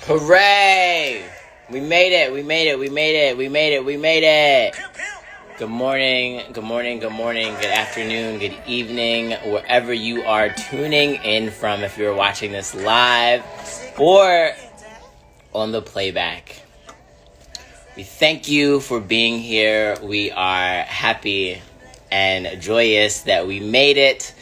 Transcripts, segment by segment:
Hooray! We made it. Good morning, good afternoon, good evening, wherever you are tuning in from, if you're watching this live or on the playback. We thank you for being here. We are happy and joyous that we made it.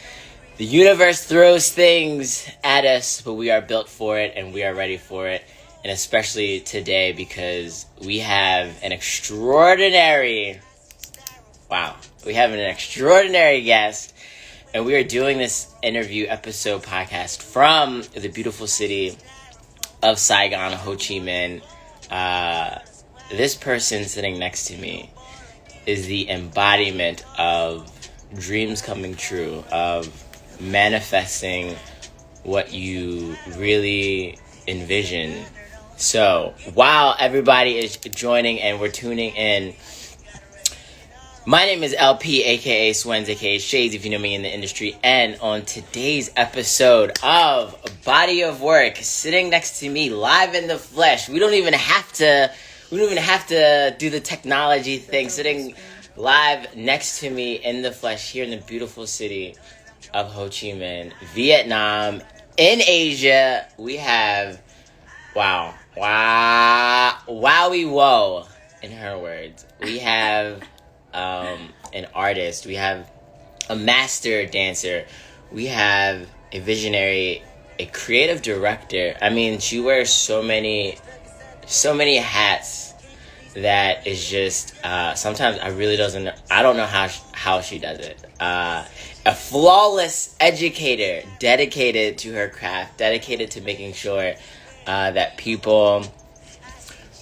The universe throws things at us, but we are built for it and we are ready for it. And especially today because we have an extraordinary guest. And we are doing this interview episode podcast from the beautiful city of Saigon, Ho Chi Minh. This person sitting next to me is the embodiment of dreams coming true, of manifesting what you really envision. So, while everybody is joining and we're tuning in, my name is LP, aka Swens, aka Shades, if you know me in the industry, and on today's episode of Body of Work, sitting next to me live in the flesh, we don't even have to do the technology thing, sitting live next to me in the flesh here in the beautiful city of Ho Chi Minh, Vietnam, in Asia. We have, wowie whoa, in her words. We have an artist, we have a master dancer, we have a visionary, a creative director. I mean, she wears so many hats that is just sometimes I don't know how she does it. A flawless educator, dedicated to her craft, dedicated to making sure that people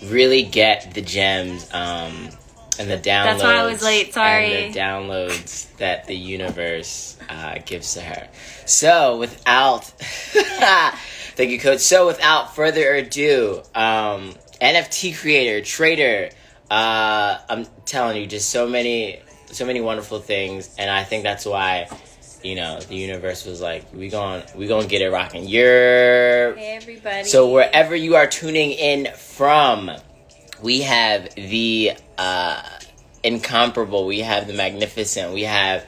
really get the gems and the downloads. That's why I was late, sorry. And the downloads that the universe gives to her. So without thank you, Coach. So without further ado, NFT creator, trader, I'm telling you, just so many wonderful things, and I think that's why, the universe was like, we gonna get it rocking. Hey everybody. So wherever you are tuning in from, we have the incomparable, we have the magnificent, we have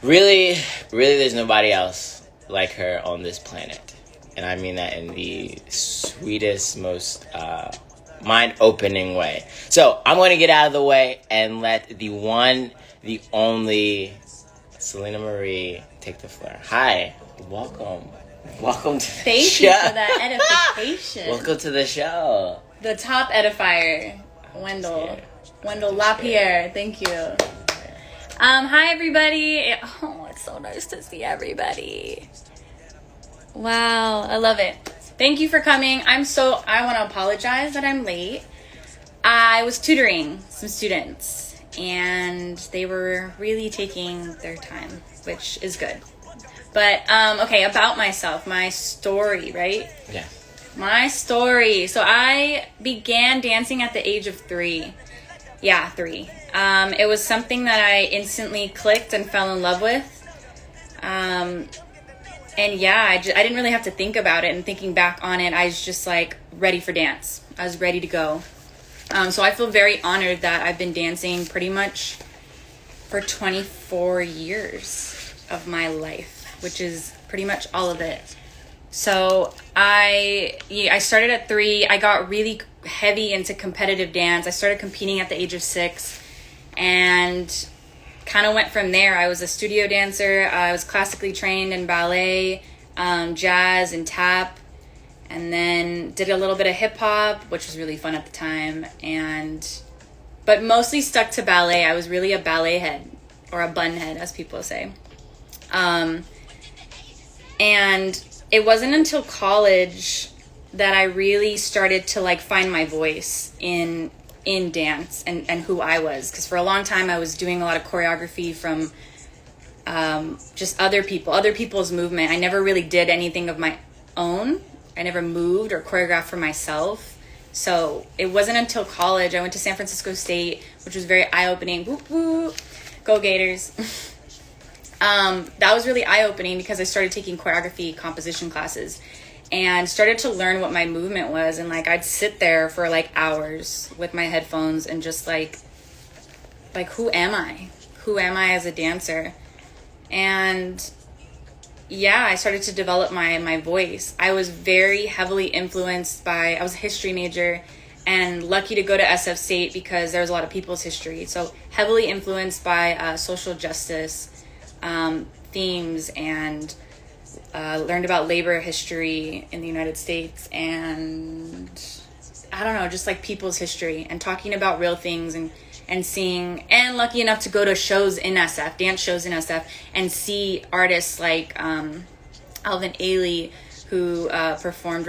really there's nobody else like her on this planet. And I mean that in the sweetest, most mind-opening way. So I'm going to get out of the way and let the one, the only Selena Marie take the floor. Hi, welcome to the show. Thank you for that edification. Welcome to the show. The top edifier, Wendell LaPierre. Thank you. Hi everybody. It's so nice to see everybody. Wow, I love it. Thank you for coming. I want to apologize that I'm late. I was tutoring some students and they were really taking their time, which is good. But, okay, about myself, my story, right? Yeah. My story. So I began dancing at the age of 3. Yeah, 3. It was something that I instantly clicked and fell in love with. And yeah, I didn't really have to think about it. And thinking back on it, I was just like ready for dance. I was ready to go. So I feel very honored that I've been dancing pretty much for 24 years of my life, which is pretty much all of it. So I started at 3. I got really heavy into competitive dance. I started competing at the age of 6 and kind of went from there. I was a studio dancer. I was classically trained in ballet, jazz, and tap, and then did a little bit of hip hop, which was really fun at the time. But mostly stuck to ballet. I was really a ballet head, or a bun head, as people say. And it wasn't until college that I really started to find my voice in dance and who I was, because for a long time I was doing a lot of choreography from just other people's movement. I never really did anything of my own. I never moved or choreographed for myself. So it wasn't until college I went to San Francisco State, which was very eye-opening. Whoop, whoop. Go Gators. That was really eye-opening because I started taking choreography composition classes. and started to learn what my movement was. And like I'd sit there for like hours with my headphones and just like who am I as a dancer? And yeah, I started to develop my voice. I was very heavily influenced by, I was a history major and lucky to go to SF State because there was a lot of people's history. So heavily influenced by social justice themes, and learned about labor history in the United States, and I don't know, just like people's history and talking about real things, and seeing, and lucky enough to go to shows in SF, dance shows in SF, and see artists like Alvin Ailey, who performed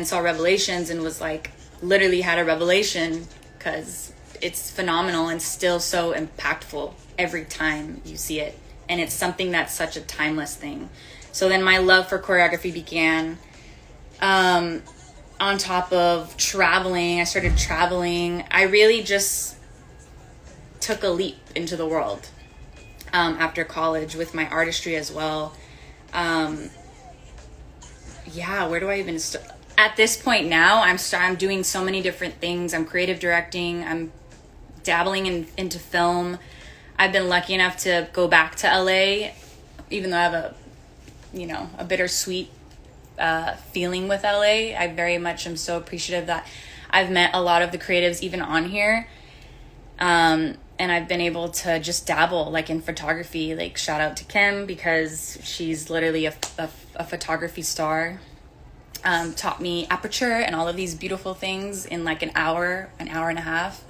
saw Revelations, and was like, literally had a revelation, because it's phenomenal and still so impactful every time you see it. And it's something that's such a timeless thing. So then my love for choreography began. On top of traveling, I started traveling. I really just took a leap into the world after college with my artistry as well. Where do I even start? At this point now, I'm doing so many different things. I'm creative directing. I'm dabbling into film. I've been lucky enough to go back to LA, even though I have a bittersweet feeling with LA. I very much am so appreciative that I've met a lot of the creatives even on here. And I've been able to just dabble like in photography. Like shout out to Kim, because she's literally a photography star. Taught me aperture and all of these beautiful things in like an hour and a half.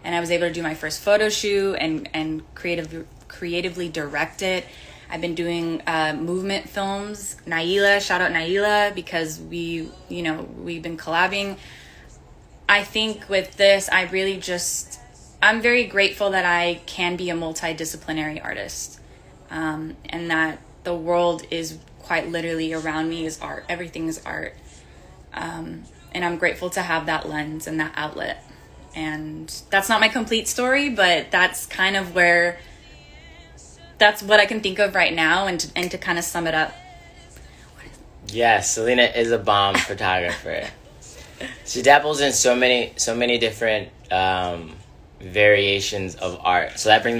And I was able to do my first photo shoot and creatively direct it. I've been doing movement films. Naila, shout out Naila, because we've been collabing. I think with this, I'm very grateful that I can be a multidisciplinary artist, and that the world is quite literally around me is art. Everything is art. And I'm grateful to have that lens and that outlet. And that's not my complete story, but that's kind of that's what I can think of right now, and to kind of sum it up. Yeah, Selena is a bomb photographer. She dabbles in so many different variations of art. So that brings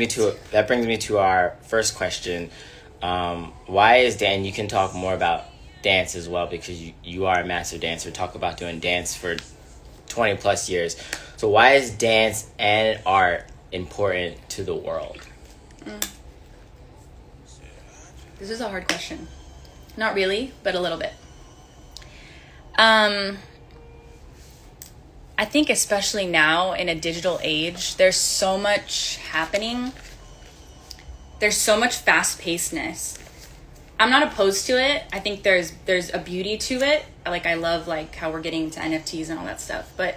me to our first question. Why is Dan? You can talk more about dance as well, because you are a master dancer. Talk about doing dance for 20 plus years. So why is dance and art important to the world? This is a hard question. Not really, but a little bit. I think especially now in a digital age, there's so much happening. There's so much fast-pacedness. I'm not opposed to it. I think there's a beauty to it. Like I love like how we're getting to NFTs and all that stuff. But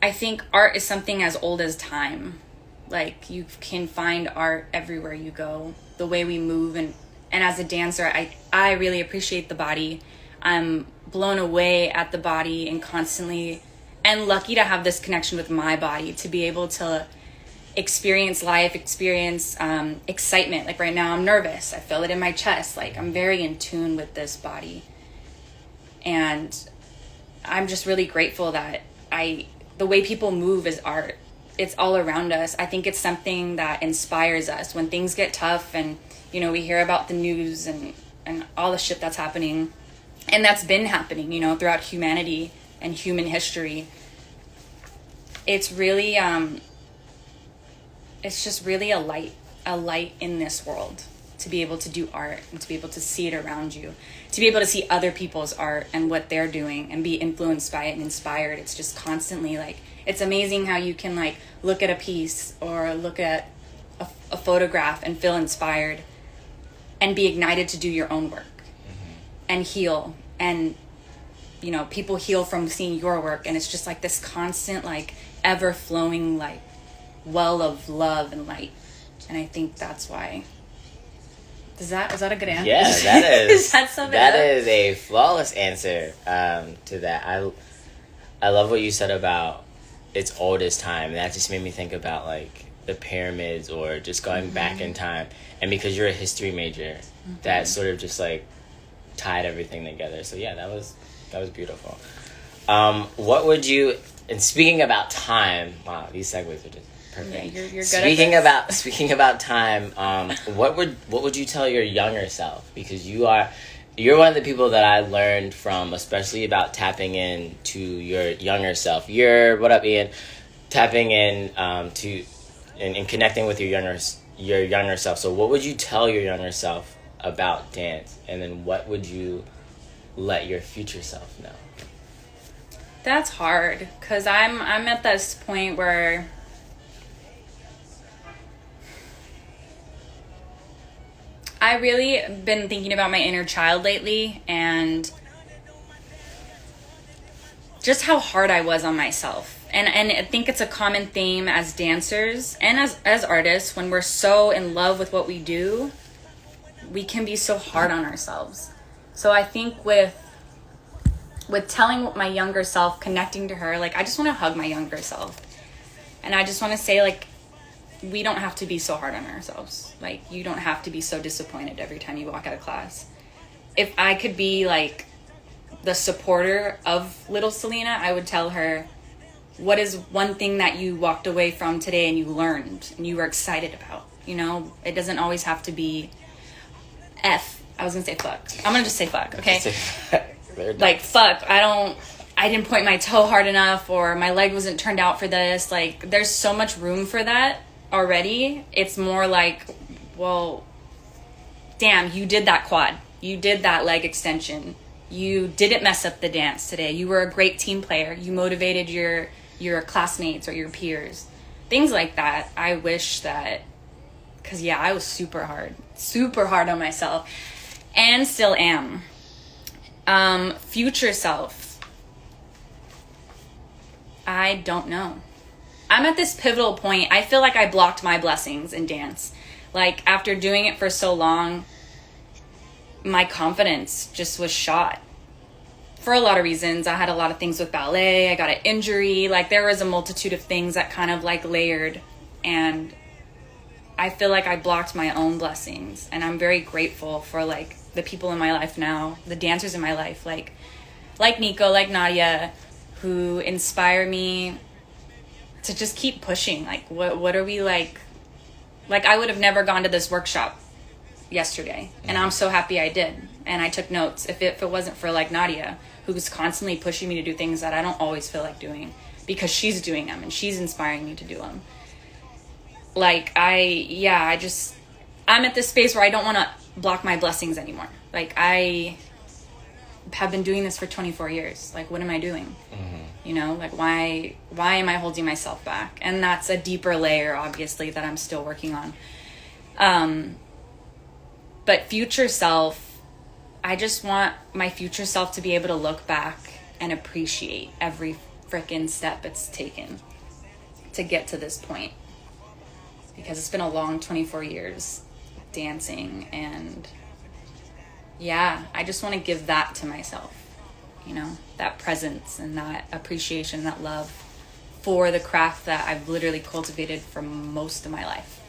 I think art is something as old as time. Like you can find art everywhere you go. The way we move, and as a dancer, I really appreciate the body. I'm blown away at the body and constantly, and lucky to have this connection with my body, to be able to experience life, excitement. Like right now I'm nervous. I feel it in my chest. Like I'm very in tune with this body. And I'm just really grateful that the way people move is art. It's all around us. I think it's something that inspires us when things get tough, and we hear about the news and all the shit that's happening, and that's been happening throughout humanity and human history. It's really it's just really a light in this world, to be able to do art and to be able to see it around you, to be able to see other people's art and what they're doing and be influenced by it and inspired. It's just constantly like, it's amazing how you can like look at a piece or look at a photograph and feel inspired and be ignited to do your own work and heal. And people heal from seeing your work, and it's just like this constant like ever flowing like well of love and light. And I think that's why. Was that a good answer? Yeah, that is. That is a flawless answer to that. I love what you said about its oldest time. That just made me think about like the pyramids, or just going back in time. And because you're a history major, that sort of just like tied everything together. So yeah, that was beautiful. What would you? And speaking about time, wow, these segues are just perfect. Yeah, you're good speaking at this. speaking about time, what would you tell your younger self? Because you're one of the people that I learned from, especially about tapping in to your younger self. What up, Ian? Tapping in to and connecting with your younger self. So what would you tell your younger self about dance, and then what would you let your future self know? That's hard, because I'm at this point where I really been thinking about my inner child lately, and just how hard I was on myself. And I think it's a common theme as dancers and as artists. When we're so in love with what we do, we can be so hard on ourselves. So I think with telling my younger self, connecting to her, like, I just want to hug my younger self. And I just want to say, like, we don't have to be so hard on ourselves. Like, you don't have to be so disappointed every time you walk out of class. If I could be, like, the supporter of little Selena, I would tell her, what is one thing that you walked away from today and you learned and you were excited about? You know, it doesn't always have to be I was going to say fuck. I'm going to just say fuck, okay? Like, fuck, I didn't point my toe hard enough, or my leg wasn't turned out for this. Like, there's so much room for that already. It's more like, well, damn, you did that quad. You did that leg extension. You didn't mess up the dance today. You were a great team player. You motivated your classmates or your peers. Things like that. I wish that, because, yeah, I was super hard on myself, and still am. Future self, I don't know. I'm at this pivotal point. I feel like I blocked my blessings in dance. Like, after doing it for so long, my confidence just was shot. For a lot of reasons. I had a lot of things with ballet. I got an injury. Like, there was a multitude of things that kind of, like, layered. And I feel like I blocked my own blessings. And I'm very grateful for, like, the people in my life now, the dancers in my life, like Nico, like Nadia, who inspire me to just keep pushing. Like, what are we like I would have never gone to this workshop yesterday, and I'm so happy I did, and I took notes. If it wasn't for, like, Nadia, who was constantly pushing me to do things that I don't always feel like doing, because she's doing them and she's inspiring me to do them. Like, I'm at this space where I don't want to block my blessings anymore. Like, I have been doing this for 24 years. Like, what am I doing? Mm-hmm. You know, like, why am I holding myself back? And that's a deeper layer, obviously, that I'm still working on. But future self, I just want my future self to be able to look back and appreciate every freaking step it's taken to get to this point. Because it's been a long 24 years dancing, and yeah, I just want to give that to myself, you know, that presence and that appreciation, that love for the craft that I've literally cultivated for most of my life.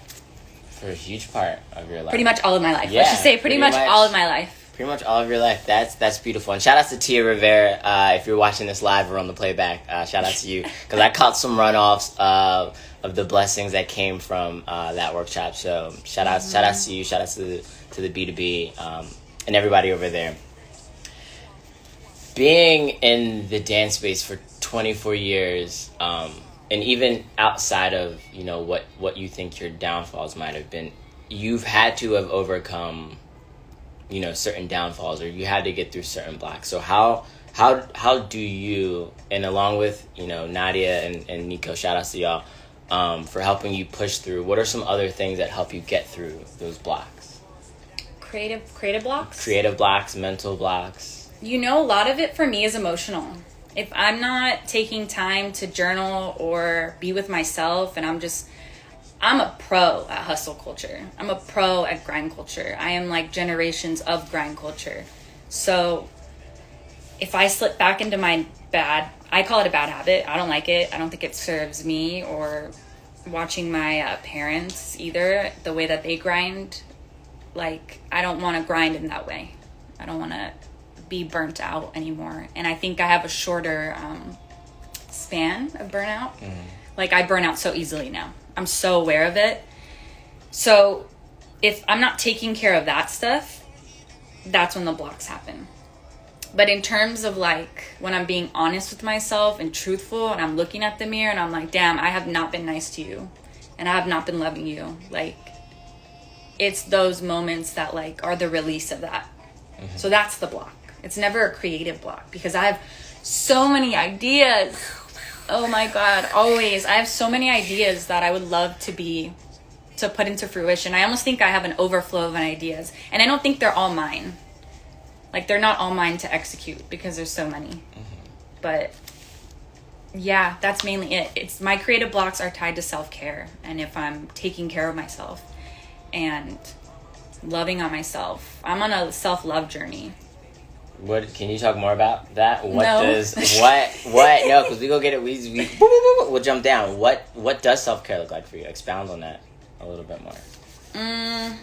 For a huge part of your life. Pretty much all of my life. Yeah, I should say pretty much all of my life. Pretty much all of your life. That's beautiful. And shout out to Tia Rivera. If you're watching this live or on the playback, shout out to you, because I caught some runoffs of the blessings that came from that workshop. So shout out to you. Shout out to the B2B and everybody over there. Being in the dance space for 24 years, and even outside of, you know, what you think your downfalls might have been, you've had to have overcome, you know, certain downfalls, or you had to get through certain blocks. So how do you, and along with, you know, Nadia and Nico, shout outs to y'all for helping you push through, what are some other things that help you get through those blocks? Creative blocks? Creative blocks, mental blocks. You know, a lot of it for me is emotional. If I'm not taking time to journal or be with myself, and I'm a pro at hustle culture. I'm a pro at grind culture. I am like generations of grind culture. So if I slip back into my I call it a bad habit. I don't like it. I don't think it serves me or watching my parents either, the way that they grind. Like, I don't want to grind in that way. I don't want to be burnt out anymore. And I think I have a shorter span of burnout. Like, I burn out so easily now. I'm so aware of it. So if I'm not taking care of that stuff, that's when the blocks happen. But in terms of like when I'm being honest with myself and truthful, and I'm looking at the mirror and I'm like, damn, I have not been nice to you, and I have not been loving you. Like, it's those moments that like are the release of that. So that's the block. It's never a creative block, because I have so many ideas. Oh my God, always. I have so many ideas that I would love to put into fruition. I almost think I have an overflow of ideas, and I don't think they're all mine. Like, they're not all mine to execute because there's so many. But yeah, that's mainly it. It's my creative blocks are tied to self-care, and if I'm taking care of myself and loving on myself, I'm on a self-love journey. What can you talk more about that? What No. does what? No, because we go get it. We'll jump down. What does self-care look like for you? Expound on that a little bit more. And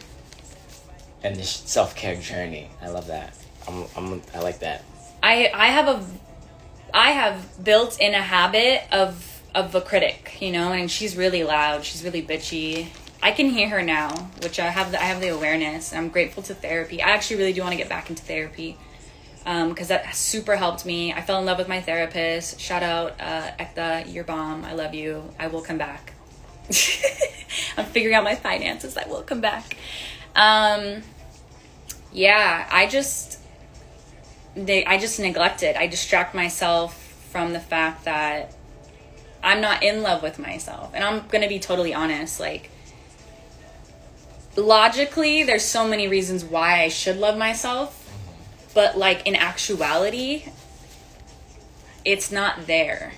this self-care journey, I love that. I like that. I have built in a habit of a critic, you know, and she's really loud. She's really bitchy. I can hear her now, which I have the awareness. I'm grateful to therapy. I actually really do want to get back into therapy, because that super helped me. I fell in love with my therapist. Shout out, Ekta, you're bomb. I love you. I will come back. I'm figuring out my finances. I will come back. Yeah, I just neglect it. I distract myself from the fact that I'm not in love with myself. And I'm going to be totally honest. Like, logically, there's so many reasons why I should love myself. But, like, in actuality, it's not there.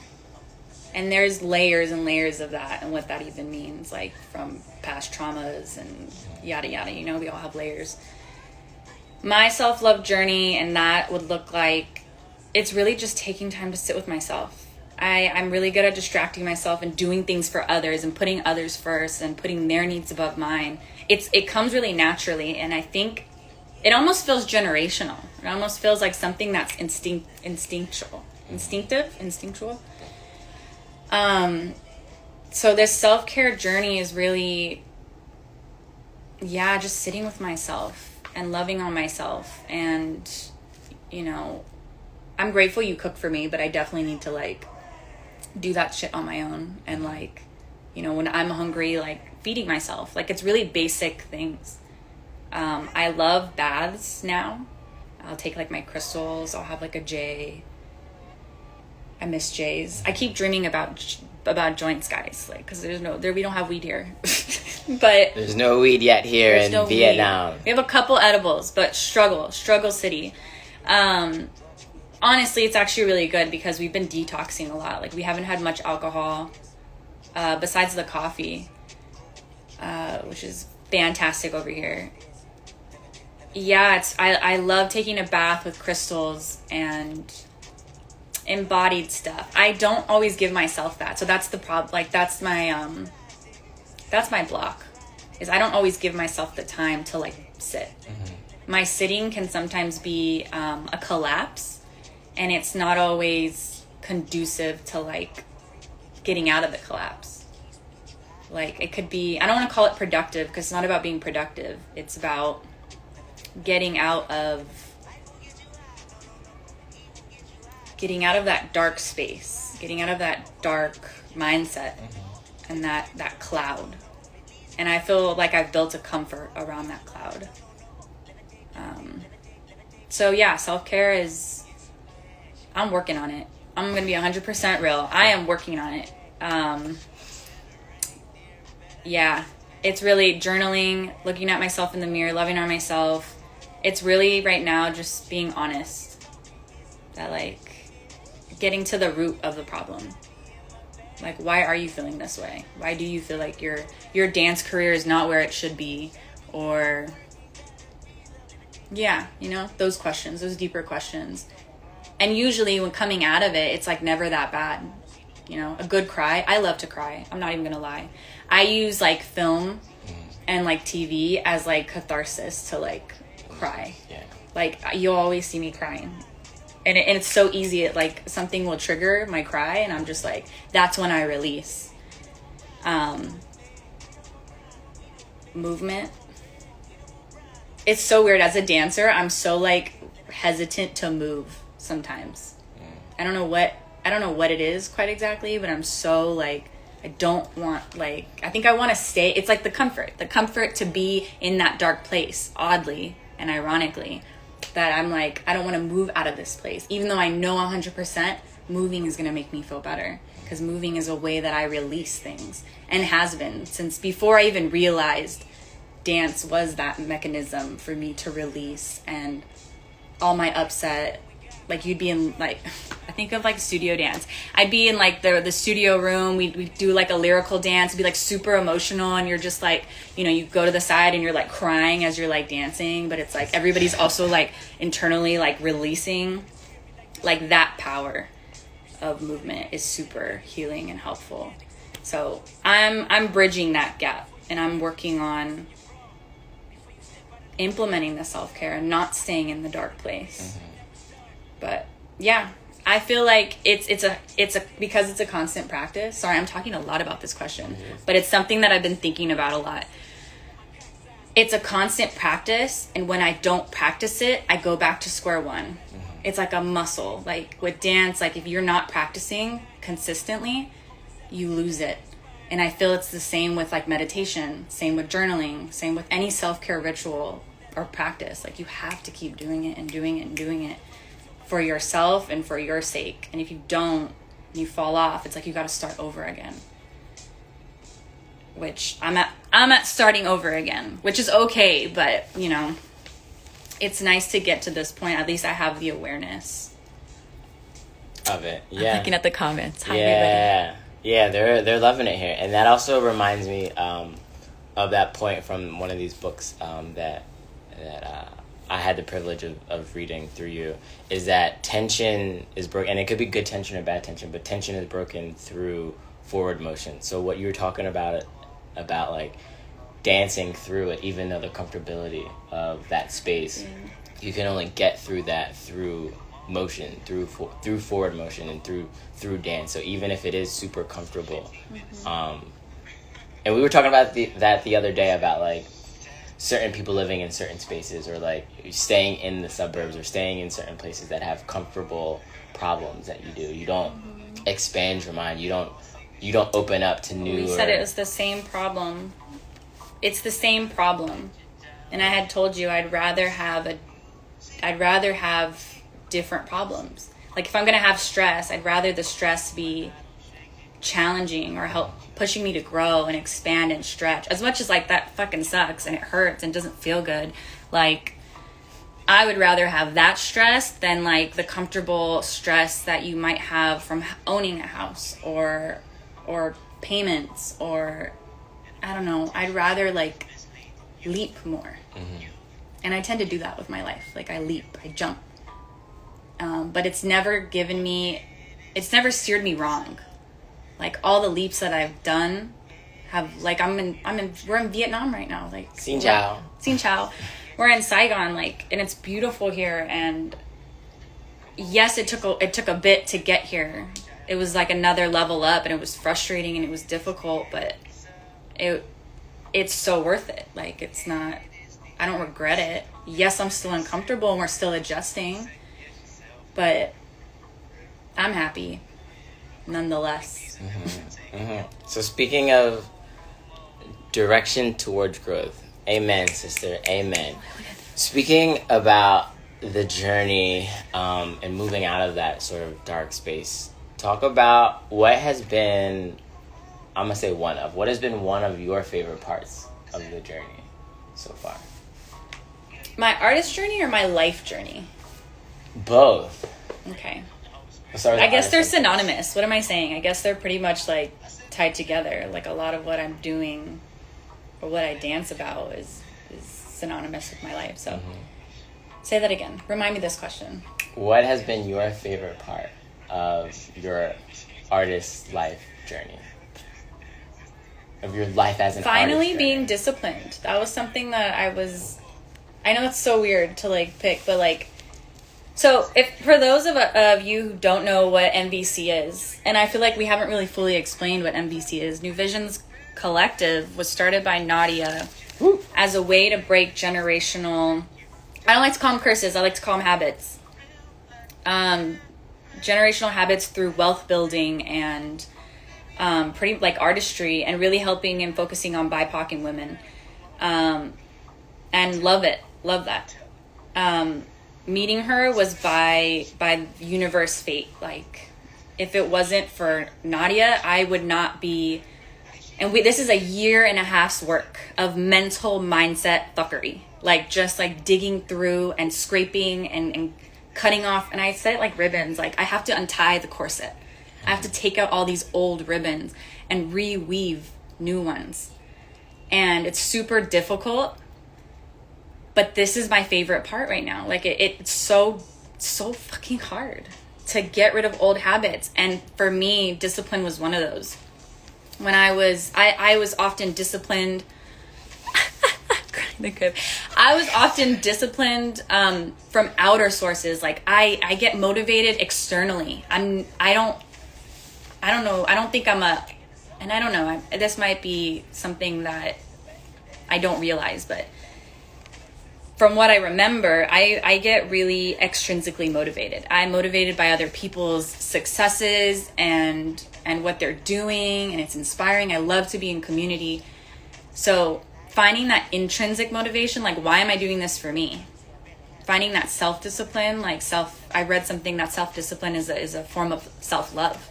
And there's layers and layers of that and what that even means. Like, from past traumas and yada yada. You know, we all have layers. My self-love journey, and that would look like, it's really just taking time to sit with myself. I'm really good at distracting myself and doing things for others and putting others first and putting their needs above mine. It comes really naturally, and I think it almost feels generational. It almost feels like something that's instinctual. So this self-care journey is really, just sitting with myself and loving on myself. And, you know, I'm grateful you cook for me, but I definitely need to, like, do that shit on my own. And, like, you know, when I'm hungry, like, feeding myself. Like, it's really basic things. I love baths now. I'll take, like, my crystals. I'll have, like, a J. I miss J's. I keep dreaming about joints, guys. Like, because we don't have weed here. But there's no weed yet here in Vietnam. We have a couple edibles, but struggle city. Honestly, it's actually really good because we've been detoxing a lot. Like, we haven't had much alcohol besides the coffee, which is fantastic over here. Yeah, I love taking a bath with crystals and embodied stuff. I don't always give myself that, so that's the problem. Like, that's my block, is I don't always give myself the time to, like, sit. My sitting can sometimes be a collapse, and it's not always conducive to, like, getting out of the collapse. Like, it could be, I don't want to call it productive, because it's not about being productive. It's about getting out of that dark space, getting out of that dark mindset and that cloud. And I feel like I've built a comfort around that cloud. So yeah, self-care is, I'm working on it. I'm going to be 100% real. I am working on it. Yeah, it's really journaling, looking at myself in the mirror, loving on myself. It's really right now just being honest. That, like, getting to the root of the problem. Like, why are you feeling this way? Why do you feel like your dance career is not where it should be? Or, yeah, you know, those questions, those deeper questions. And usually when coming out of it, it's, like, never that bad. You know, a good cry. I love to cry. I'm not even gonna lie. I use, like, film and, like, TV as, like, catharsis to, like, cry. Yeah. Like, you'll always see me crying. And it's so easy. Like, something will trigger my cry, and I'm just like, that's when I release. Movement. It's so weird. As a dancer, I'm so, like, hesitant to move sometimes. I don't know what it is quite exactly, but I'm so, like, I don't want, like, I think I want to stay. It's like the comfort to be in that dark place, oddly and ironically, that I'm like, I don't want to move out of this place, even though I know 100% moving is going to make me feel better, because moving is a way that I release things, and has been since before I even realized dance was that mechanism for me to release. And all my upset, like, you'd be in, like, I think of, like, studio dance. I'd be in, like, the studio room. We'd do, like, a lyrical dance. It'd be, like, super emotional, and you're just, like, you know, you go to the side and you're, like, crying as you're, like, dancing, but it's, like, everybody's also, like, internally, like, releasing. Like, that power of movement is super healing and helpful. So I'm bridging that gap, and I'm working on implementing the self-care and not staying in the dark place. But yeah, I feel like it's because it's a constant practice. Sorry, I'm talking a lot about this question, but it's something that I've been thinking about a lot. It's a constant practice, and when I don't practice it, I go back to square one. It's like a muscle. Like with dance, like if you're not practicing consistently, you lose it. And I feel it's the same with like meditation, same with journaling, same with any self-care ritual or practice. Like you have to keep doing it and doing it and doing it for yourself and for your sake. And if you don't, you fall off, it's like you got to start over again. Which I'm at starting over again, which is okay, but you know, it's nice to get to this point. At least I have the awareness of it. Yeah. I'm looking at the comments. Hi, yeah. everybody. Yeah, they're loving it here. And that also reminds me of that point from one of these books that I had the privilege of reading through you, is that tension is broken, and it could be good tension or bad tension, but tension is broken through forward motion. So what you were talking about like dancing through it, even though the comfortability of that space, you can only get through that through motion, through forward motion, and through dance. So even if it is super comfortable, and we were talking about that the other day, about like certain people living in certain spaces, or like staying in the suburbs, or staying in certain places that have comfortable problems that you don't expand your mind, you don't open up to new. We said it was the same problem. It's the same problem. And I had told you I'd rather have different problems. Like if I'm going to have stress, I'd rather the stress be challenging or help pushing me to grow and expand and stretch. As much as like that fucking sucks and it hurts and doesn't feel good, like I would rather have that stress than like the comfortable stress that you might have from owning a house or payments, or I don't know. I'd rather like leap more. And I tend to do that with my life. Like I leap, I jump. But it's never steered me wrong. Like all the leaps that I've done have, like we're in Vietnam right now. Like Xin chào. Xin chào. We're in Saigon, like, and it's beautiful here. And yes, it took a bit to get here. It was like another level up, and it was frustrating and it was difficult, but it's so worth it. Like it's not, I don't regret it. Yes, I'm still uncomfortable and we're still adjusting, but I'm happy nonetheless. So speaking of direction towards growth, amen, sister, amen. Speaking about the journey and moving out of that sort of dark space, talk about what has been, I'm going to say what has been one of your favorite parts of the journey so far? My artist journey or my life journey? Both. Okay. I guess they're synonymous. What am I saying? I guess they're pretty much like tied together. Like a lot of what I'm doing or what I dance about is synonymous with my life. So say that again. Remind me this question. What has been your favorite part of your artist life journey? Of your life as an artist? Finally being disciplined. That was something that I was I know it's so weird to like pick, but like, so if for those of you who don't know what NVC is, and I feel like we haven't really fully explained what NVC is, New Visions Collective was started by Nadia as a way to break generational, I don't like to call them curses, I like to call them habits. Generational habits through wealth building and pretty like artistry, and really helping and focusing on BIPOC and women. And love that. Meeting her was by universe fate. Like, if it wasn't for Nadia, I would not be. And this is a 1.5 years work of mental mindset fuckery. Like, just like digging through and scraping and cutting off. And I said it like ribbons. Like, I have to untie the corset. I have to take out all these old ribbons and reweave new ones. And it's super difficult. But this is my favorite part right now. Like, it's so fucking hard to get rid of old habits. And for me, discipline was one of those. When I was often disciplined. I was often disciplined from outer sources. Like, I get motivated externally. I don't think I'm and I don't know, this might be something that I don't realize, but from what I remember, I get really extrinsically motivated. I'm motivated by other people's successes and what they're doing, and it's inspiring. I love to be in community. So finding that intrinsic motivation, like, why am I doing this for me? Finding that self-discipline, I read something that self-discipline is a form of self-love.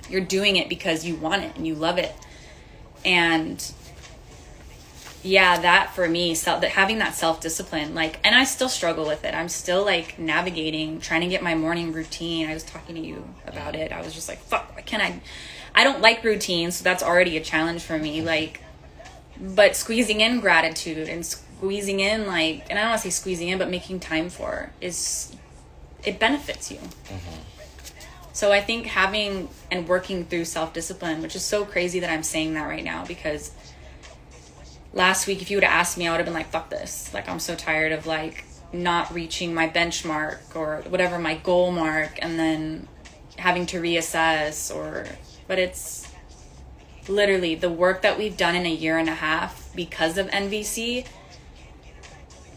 You're doing it because you want it and you love it. And yeah, that for me, having that self-discipline, like, and I still struggle with it. I'm still like navigating, trying to get my morning routine. I was talking to you about it. I was just like, fuck, why can't I don't like routines, so that's already a challenge for me. Like, but squeezing in gratitude and squeezing in, like, and I don't want to say squeezing in, but making time for it benefits you. Mm-hmm. So I think having and working through self-discipline, which is so crazy that I'm saying that right now, because last week, if you would have asked me, I would have been like, fuck this. Like, I'm so tired of like not reaching my benchmark or whatever, my goal mark, and then having to reassess but it's literally the work that we've done in a 1.5 years because of NVC.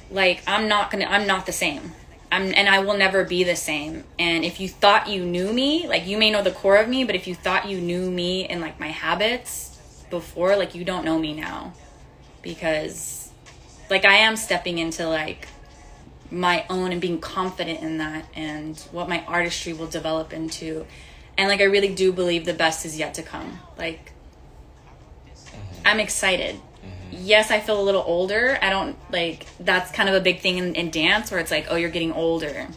Like, I'm not the same. And I will never be the same. And if you thought you knew me, like, you may know the core of me, but if you thought you knew me and like my habits before, like, you don't know me now. Because like, I am stepping into like my own and being confident in that and what my artistry will develop into. And like, I really do believe the best is yet to come. Like, I'm excited. Yes, I feel a little older. I don't like, that's kind of a big thing in dance where it's like, oh, you're getting older.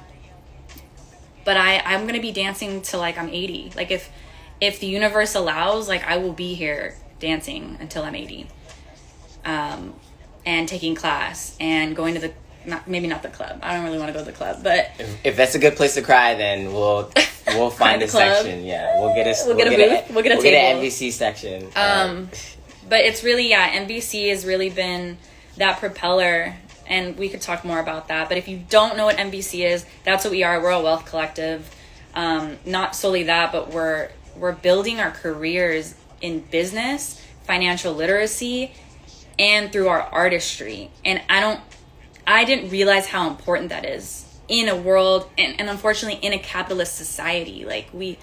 But I'm going to be dancing till like I'm 80. Like, if the universe allows, like, I will be here dancing until I'm 80. And taking class and going to maybe not the club. I don't really want to go to the club, but if that's a good place to cry, then we'll find a section. Yeah, we'll get a booth. We'll get an NVC section. But it's really, NVC has really been that propeller, and we could talk more about that. But if you don't know what NVC is, that's what we are. We're a wealth collective. Not solely that, but we're building our careers in business, financial literacy, and through our artistry. And I didn't realize how important that is in a world, and unfortunately in a capitalist society. Like, we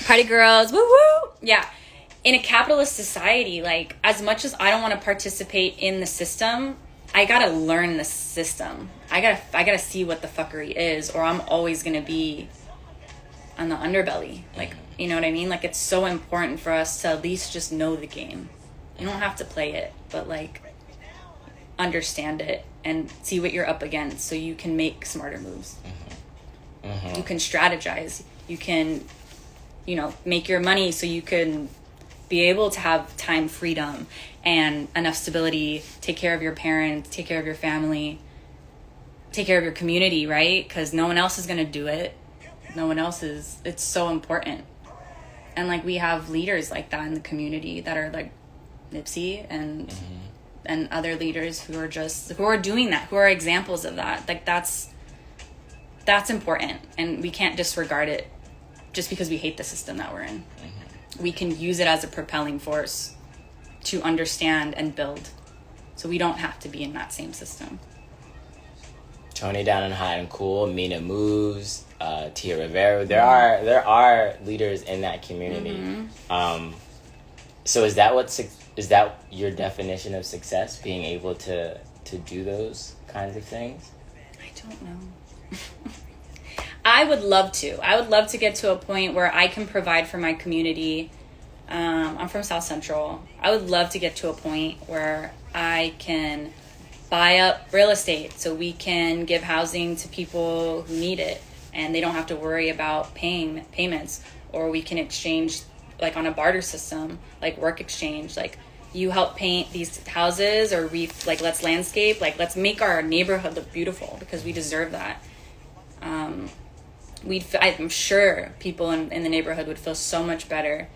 party girls, woo woo. Yeah. In a capitalist society, like, as much as I don't want to participate in the system, I gotta learn the system. I gotta see what the fuckery is, or I'm always gonna be on the underbelly. Like, you know what I mean? Like, it's so important for us to at least just know the game. You don't have to play it, but like, understand it and see what you're up against so you can make smarter moves. You can strategize. You can, make your money so you can be able to have time freedom and enough stability, take care of your parents, take care of your family, take care of your community, right? Because no one else is going to do it. No one else is. It's so important. And like, we have leaders like that in the community that are like Nipsey and and other leaders who are doing that, who are examples of that. Like that's important, and we can't disregard it just because we hate the system that we're in. We can use it as a propelling force to understand and build, so we don't have to be in that same system. Tony Down and Hot and Cool, Mina Moves, Tia Rivera. There are leaders in that community. So is that your definition of success? Being able to do those kinds of things? I don't know. I would love to. I would love to get to a point where I can provide for my community. I'm from South Central. I would love to get to a point where I can buy up real estate so we can give housing to people who need it and they don't have to worry about payments, or we can exchange like on a barter system, like work exchange, like you help paint these houses, or let's landscape, like let's make our neighborhood look beautiful because we deserve that. I'm sure people in the neighborhood would feel so much better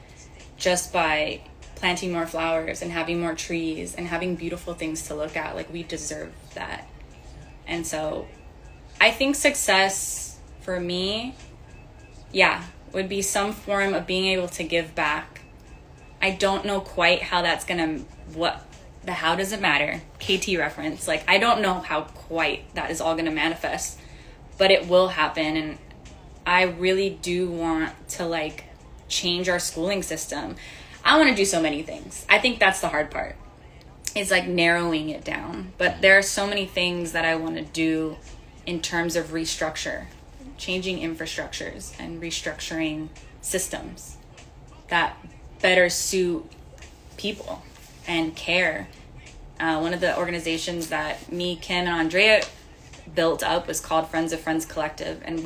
just by planting more flowers and having more trees and having beautiful things to look at. Like we deserve that. And so I think success for me, would be some form of being able to give back. I don't know quite how that's gonna, how does it matter? KT reference. Like, I don't know how quite that is all gonna manifest, but it will happen. And I really do want to like change our schooling system. I want to do so many things. I think that's the hard part. It's like narrowing it down. But there are so many things that I want to do in terms of restructure, changing infrastructures and restructuring systems that better suit people and care. One of the organizations that me, Kim, and Andrea built up was called Friends of Friends Collective. And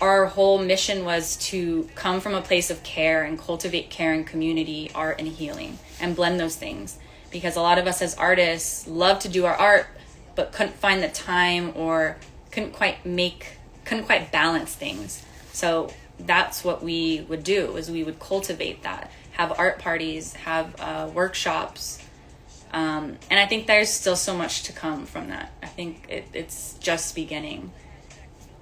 our whole mission was to come from a place of care and cultivate care and community, art and healing, and blend those things. Because a lot of us as artists love to do our art, but couldn't find the time or couldn't quite balance things. So that's what we would do, is we would cultivate that, have art parties, have workshops. And I think there's still so much to come from that. I think it's just beginning.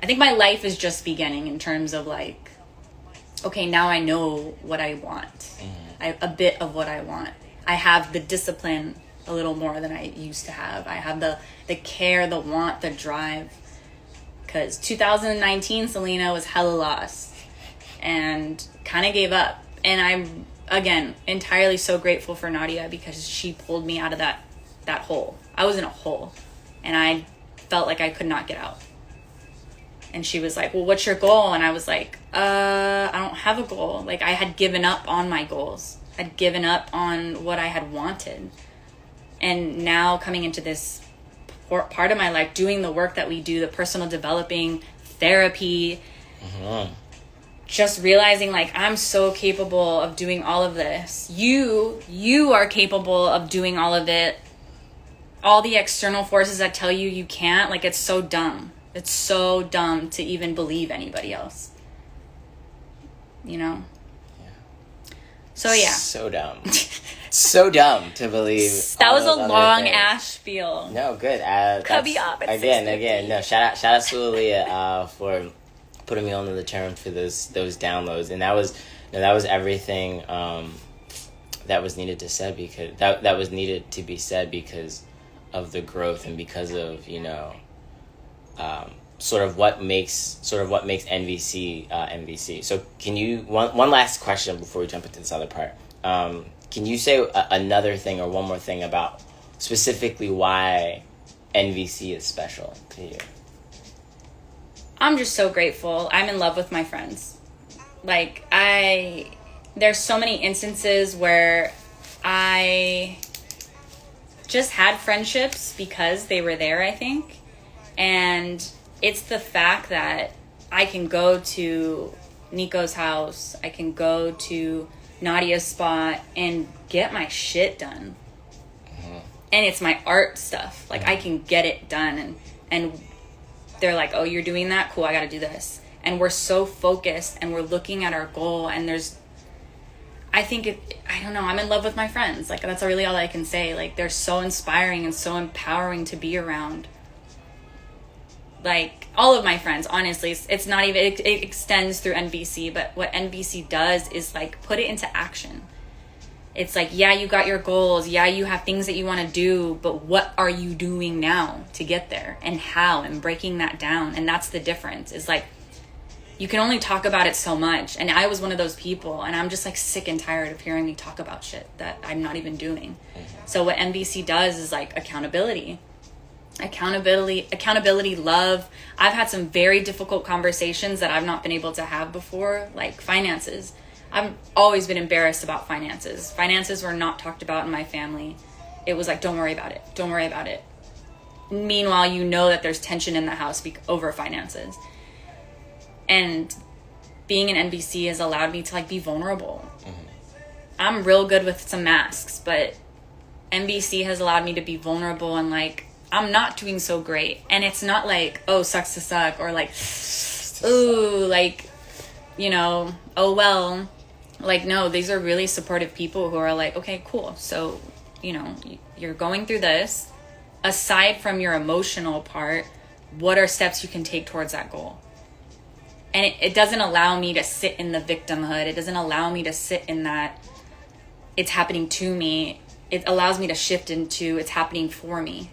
I think my life is just beginning in terms of like, okay, now I know what I want. A bit of what I want. I have the discipline a little more than I used to have. I have the care, the want, the drive. Because 2019, Selena was hella lost and kind of gave up. And I'm, again, entirely so grateful for Nadia because she pulled me out of that hole. I was in a hole and I felt like I could not get out. And she was like, well, what's your goal? And I was like, I don't have a goal. Like, I had given up on my goals. I'd given up on what I had wanted. And now coming into this part of my life, doing the work that we do, the personal developing, therapy, just realizing like, I'm so capable of doing all of this. You are capable of doing all of it. All the external forces that tell you you can't, like, it's so dumb. It's so dumb to even believe anybody else. You know? Yeah. So, yeah. So dumb. So dumb to believe. That was a long ass spiel. No, good. Cut me off. Again. No, shout out to Aaliyah for putting me on the term for those downloads, and that was everything that was needed to say, because that was needed to be said because of the growth and because of sort of what makes NVC NVC. So can you one last question before we jump into this other part? Can you say another thing or one more thing about specifically why NVC is special to you? I'm just so grateful. I'm in love with my friends. Like, there's so many instances where I just had friendships because they were there, I think. And it's the fact that I can go to Nico's house, I can go to Nadia's spot and get my shit done. And it's my art stuff. Like, I can get it done. And they're like, oh, you're doing that? Cool, I gotta do this. And we're so focused and we're looking at our goal, and I think I don't know, I'm in love with my friends. Like, that's really all I can say. Like, they're so inspiring and so empowering to be around. Like, all of my friends, honestly, it's not even, it extends through NVC, but what NVC does is, like, put it into action. It's like, yeah, you got your goals. Yeah, you have things that you want to do, but what are you doing now to get there, and how, and breaking that down. And that's the difference. Is like, you can only talk about it so much. And I was one of those people, and I'm just like sick and tired of hearing me talk about shit that I'm not even doing. So what NVC does is like accountability, love. I've had some very difficult conversations that I've not been able to have before, like finances. I've always been embarrassed about finances. Finances were not talked about in my family. It was like, don't worry about it. Don't worry about it. Meanwhile, you know that there's tension in the house over finances. And being an NVC has allowed me to like be vulnerable. I'm real good with some masks, but NVC has allowed me to be vulnerable, and like, I'm not doing so great. And it's not like, oh, sucks to suck, or like, ooh, like, you know, oh well. Like, no, these are really supportive people who are like, okay, cool. So, you know, you're going through this. Aside from your emotional part, what are steps you can take towards that goal? And it doesn't allow me to sit in the victimhood. It doesn't allow me to sit in that it's happening to me. It allows me to shift into it's happening for me.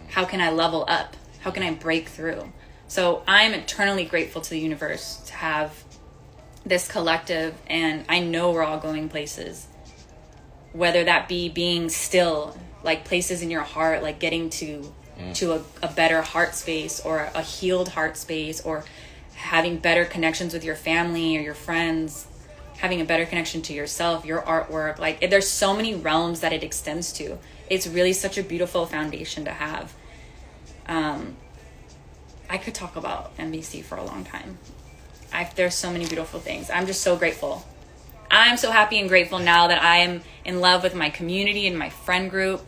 How can I level up? How can I break through? So I'm eternally grateful to the universe to have this collective, and I know we're all going places, whether that be being still, like places in your heart, like getting to a better heart space, or a healed heart space, or having better connections with your family or your friends, having a better connection to yourself, your artwork. Like, there's so many realms that it extends to. It's really such a beautiful foundation to have. I could talk about NVC for a long time. There's so many beautiful things. I'm just so grateful. I'm so happy and grateful now that I am in love with my community and my friend group.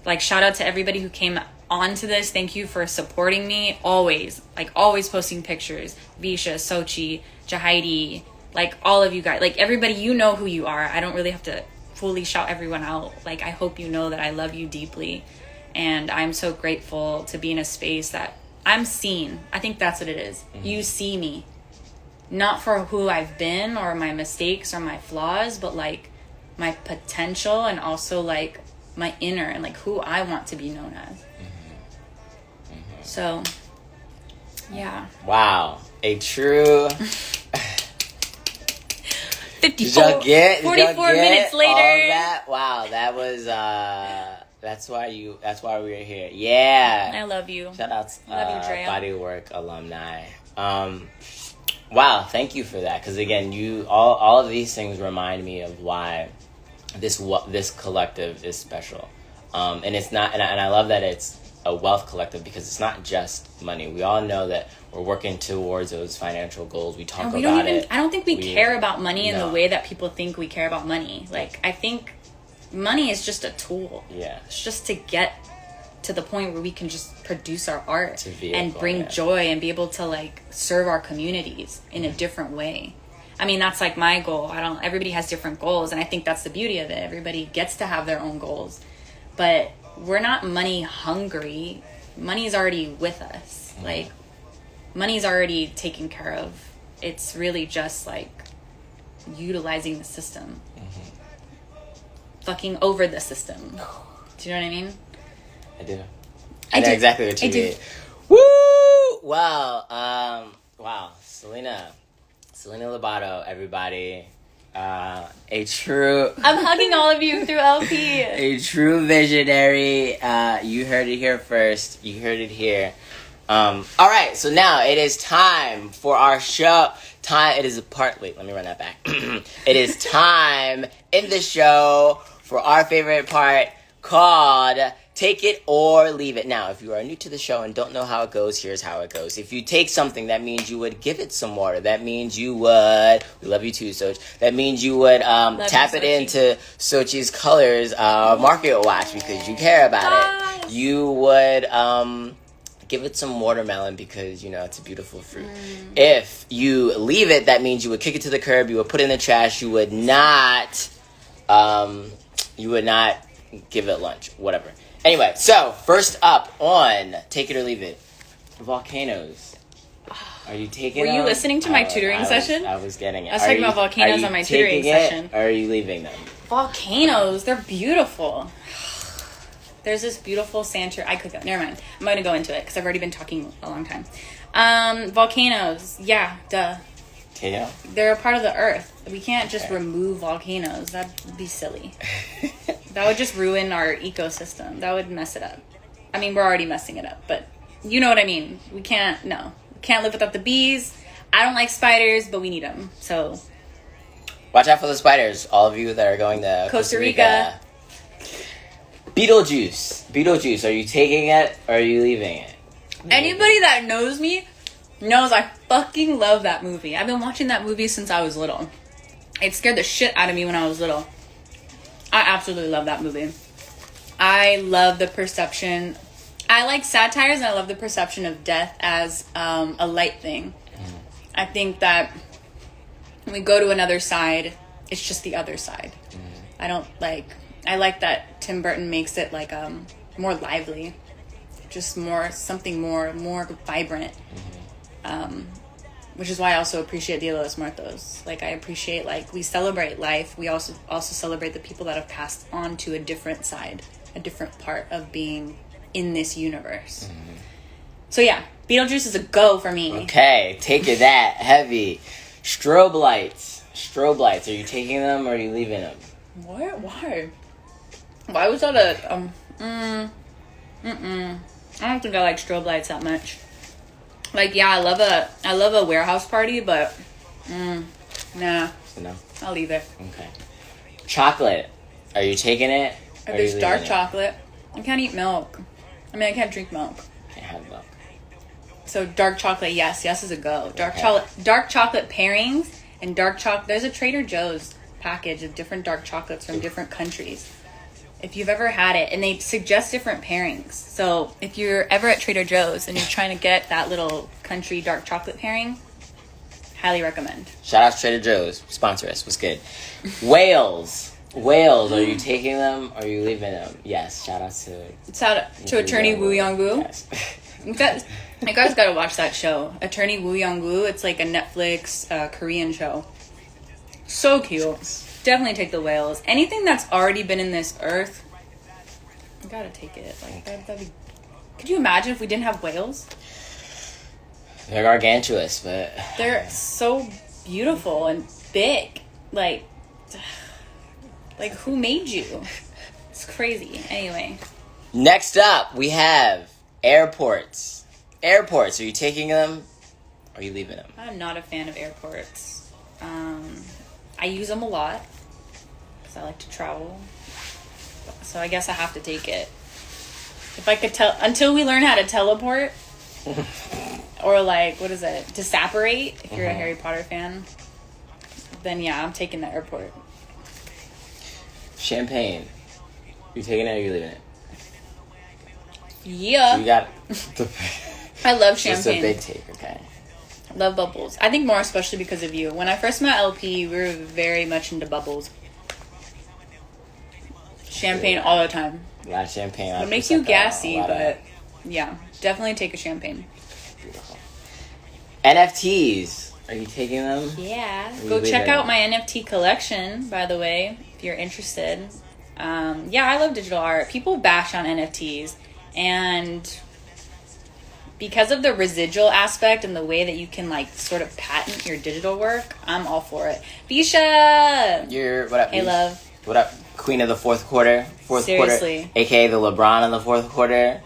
Like, shout out to everybody who came onto this. Thank you for supporting me always. Like, always posting pictures. Visha, Sochi, Jahidi, like all of you guys. Like, everybody, you know who you are. I don't really have to fully shout everyone out. Like, I hope you know that I love you deeply. And I'm so grateful to be in a space that I'm seen. I think that's what it is. You see me. Not for who I've been or my mistakes or my flaws, but like my potential, and also like my inner, and like who I want to be known as. So, yeah. Wow. A true... 44 minutes later. All that? Wow, that was... That's why we were here. Yeah. I love you. Shout out to love you, Drea. Bodywork alumni. Wow, thank you for that. Because again, all of these things remind me of why this collective is special. And it's not, and I love that it's a wealth collective, because it's not just money. We all know that we're working towards those financial goals. We talk about it. I don't think we care about money in the way that people think we care about money. Like, I think money is just a tool. Yeah. It's just to get to the point where we can just produce our art and bring joy and be able to like serve our communities in a different way. I mean, that's like my goal. Everybody has different goals, and I think that's the beauty of it. Everybody gets to have their own goals, but we're not money hungry. Money's already with us. Like, money's already taken care of. It's really just like utilizing the system. Fucking over the system. Do you know what I mean? I do. I know exactly what you mean. Woo! Wow. Wow. Selena Lobatto, everybody. A true... I'm hugging all of you through LP. A true visionary. You heard it here first. You heard it here. All right. So now it is time for our show. It is wait, let me run that back. It is time in the show for our favorite part, called Take It or Leave It. Now, if you are new to the show and don't know how it goes, here's how it goes. If you take something, that means you would give it some water. That means you would... We love you too, Soch. That means you would tap it into Sochi's Colors Market Watch, because you care about it. You would give it some watermelon because, it's a beautiful fruit. If you leave it, that means you would kick it to the curb, you would put it in the trash, you would not give it lunch, whatever. Anyway, so first up on Take It or Leave It, volcanoes. Are you taking Were them? you listening to my tutoring session? I was getting it. I was talking about volcanoes on my tutoring session. Or are you leaving them? Volcanoes, they're beautiful. There's this beautiful sand tree. I could go. Never mind. I'm going to go into it because I've already been talking a long time. Volcanoes. Yeah, duh. Yeah. They're a part of the earth. We can't just remove volcanoes. That'd be silly. That would just ruin our ecosystem. That would mess it up. I mean, we're already messing it up, but you know what I mean. We can't live without the bees. I don't like spiders, but we need them. So watch out for the spiders. All of you that are going to Costa Rica. Beetlejuice. Are you taking it or are you leaving it? Anybody that knows me knows I fucking love that movie. I've been watching that movie since I was little. It scared the shit out of me when I was little. I absolutely love that movie. I love the perception. I like satires and I love the perception of death as a light thing. I think that when we go to another side, it's just the other side. I like that Tim Burton makes it like more lively. Just something more vibrant. Which is why I also appreciate Dia de los Muertos. Like, I appreciate, we celebrate life. We also celebrate the people that have passed on to a different side, a different part of being in this universe. So, yeah, Beetlejuice is a go for me. Okay, take it that heavy. Strobe lights. Are you taking them or are you leaving them? What? Why? Why was that a... I don't think I like strobe lights that much. I love a warehouse party, but nah. So no. I'll leave it. Okay. Chocolate. Are you taking it? If it's dark chocolate, I can't eat milk. I mean, I can't drink milk. Can't have milk. So dark chocolate, yes is a go. Dark chocolate pairings and dark chocolate. There's a Trader Joe's package of different dark chocolates from different countries. If you've ever had it, and they suggest different pairings. So if you're ever at Trader Joe's and you're trying to get that little country dark chocolate pairing, highly recommend. Shout out to Trader Joe's. Sponsor us. What's good? Whales. Are you taking them or are you leaving them? Yes. Shout out to Attorney Woo Young Woo. Yes. You guys gotta watch that show. Attorney Woo Young Woo. It's like a Netflix Korean show. So cute. Definitely take the whales. Anything that's already been in this earth, I gotta take it. That'd be... Could you imagine if we didn't have whales? They're gargantuous, but... They're so beautiful and big. Like who made you? It's crazy. Anyway. Next up, we have airports. Are you taking them or are you leaving them? I'm not a fan of airports. I use them a lot. I like to travel, so I guess I have to take it. If I could until we learn how to teleport, or what is it, to separate, if you're a Harry Potter fan, then yeah, I'm taking the airport. Champagne. You taking it or you leaving it? Yeah. So you got I love champagne. It's a big take, okay. Love bubbles. I think more especially because of you. When I first met LP, we were very much into bubbles. Champagne all the time. A lot of champagne. It makes you gassy, but yeah, definitely take a champagne. Beautiful. NFTs. Are you taking them? Yeah. Go check out my NFT collection, by the way, if you're interested. Yeah, I love digital art. People bash on NFTs, and because of the residual aspect and the way that you can sort of patent your digital work, I'm all for it. Bisha! What up? Hey, love. What up? Queen of the fourth quarter. Seriously. Quarter, aka the LeBron in the fourth quarter.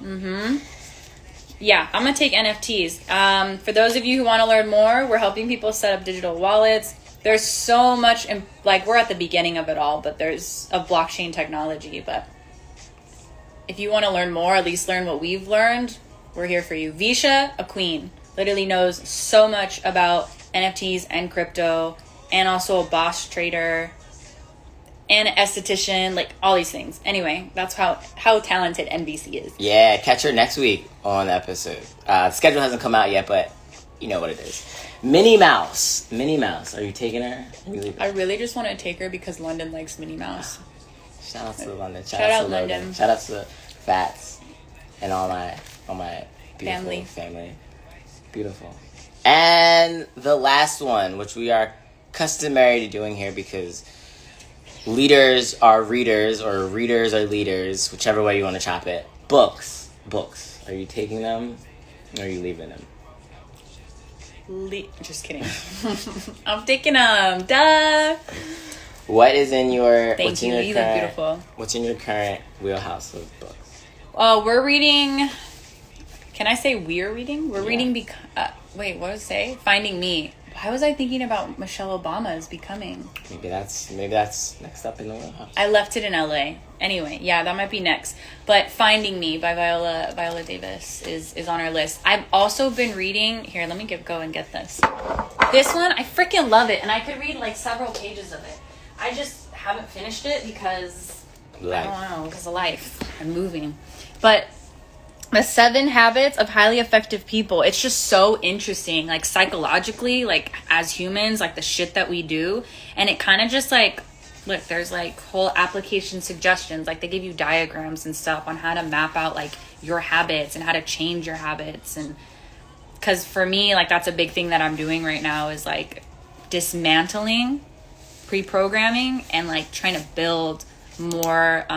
Yeah, I'm going to take NFTs. For those of you who want to learn more, we're helping people set up digital wallets. There's so much, we're at the beginning of it all, but there's a blockchain technology. But if you want to learn more, at least learn what we've learned, we're here for you. Visha, a queen, literally knows so much about NFTs and crypto, and also a boss trader. and an esthetician, like all these things. Anyway, that's how talented NVC is. Yeah, catch her next week on the episode. The schedule hasn't come out yet, but you know what it is. Minnie Mouse. Are you taking her? I really just want to take her because London likes Minnie Mouse. Shout out to London. Shout out to London. Logan. Shout out to Fats and all my beautiful family. Beautiful. And the last one, which we are customary to doing here because leaders are readers or readers are leaders, whichever way you want to chop it. Books. Are you taking them or are you leaving them? Just kidding. I'm taking them. Duh. What is in your... Thank you. You look beautiful. What's in your current wheelhouse of books? We're reading... Can I say we're reading? We're reading... wait, what does it say? Finding Me. Why was I thinking about Michelle Obama's Becoming? Maybe that's next up in the wheelhouse. I left it in LA. Anyway, yeah, that might be next. But Finding Me by Viola Davis is on our list. I've also been reading... Here, let me go and get this. This one, I freaking love it. And I could read like several pages of it. I just haven't finished it because... Life. I don't know, because of life. I'm moving. But... The 7 Habits of Highly Effective People. It's just so interesting, like psychologically, like as humans, like the shit that we do. And it kind of just like, look, there's like whole application suggestions. Like they give you diagrams and stuff on how to map out like your habits and how to change your habits. And because for me, like that's a big thing that I'm doing right now is like dismantling pre-programming and like trying to build more,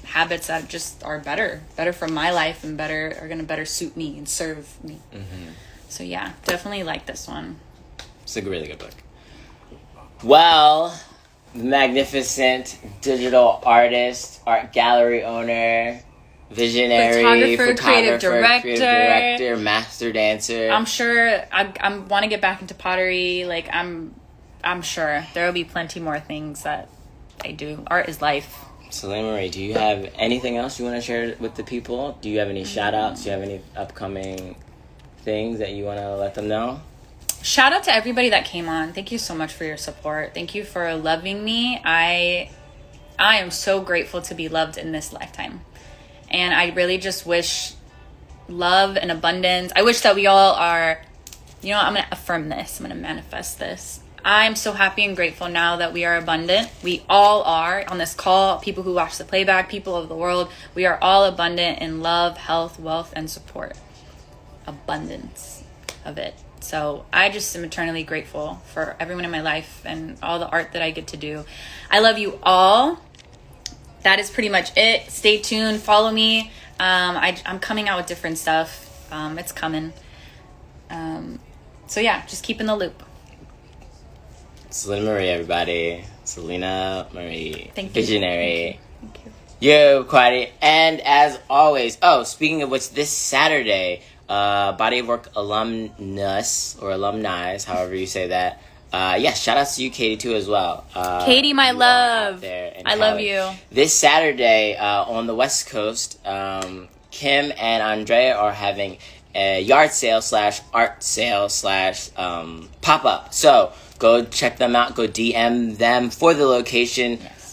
habits that just are better for my life and are gonna better suit me and serve me. Mm-hmm. So yeah, definitely like this one. It's a really good book. Well, magnificent digital artist, art gallery owner, visionary, photographer, creative director, master dancer. I'm sure I want to get back into pottery. Like I'm sure there will be plenty more things that I do. Art is life. Selena Marie, do you have anything else you want to share with the people? Do you have any shout outs? Do you have any upcoming things that you want to let them know? Shout out to everybody that came on. Thank you so much for your support. Thank you for loving me. I am so grateful to be loved in this lifetime. And I really just wish love and abundance. I wish that we all are, I'm going to affirm this. I'm going to manifest this. I'm so happy and grateful now that we are abundant. We all are on this call, people who watch the playback, people of the world. We are all abundant in love, health, wealth, and support. Abundance of it. So I just am eternally grateful for everyone in my life and all the art that I get to do. I love you all. That is pretty much it. Stay tuned. Follow me. I'm coming out with different stuff. It's coming. So yeah, just keep in the loop. Selena Marie, everybody. Selena Marie. Thank you. Visionary. Thank you. Yo, Quaddy. And as always, speaking of which, this Saturday, Body of Work alumnus, or alumni, however you say that. Shout out to you, Katie, too, as well. Katie, my love. I love you. This Saturday, on the West Coast, Kim and Andrea are having a yard sale / art sale / pop-up. So, go check them out. Go DM them for the location. Yes.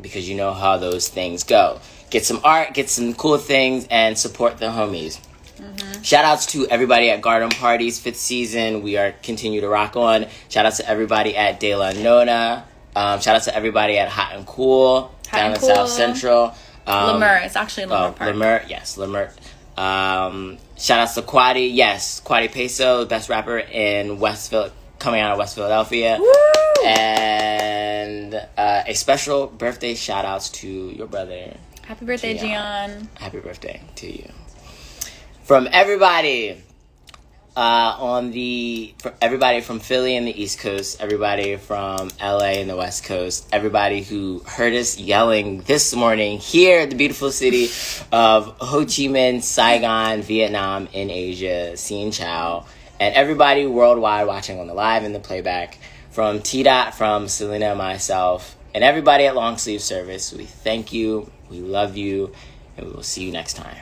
Because you know how those things go. Get some art, get some cool things, and support the homies. Mm-hmm. Shout outs to everybody at Garden Parties, 5th season. We are continue to rock on. Shout out to everybody at De La Nona. Shout out to everybody at Hot and Cool down in South Central. Leimert. It's actually Leimert Park. Leimert, yes, Leimert. Shout outs to Quaddy. Yes, Quaddy Peso, best rapper in Westville, coming out of West Philadelphia. Woo! And a special birthday shout outs to your brother. Happy birthday, Gian. Happy birthday to you. From everybody everybody from Philly and the East Coast, everybody from LA and the West Coast, everybody who heard us yelling this morning here in the beautiful city of Ho Chi Minh, Saigon, Vietnam, in Asia, Xin Chao, and everybody worldwide watching on the live and the playback, from T-Dot, from Selena and myself, and everybody at Long Sleeve Service, we thank you, we love you, and we will see you next time.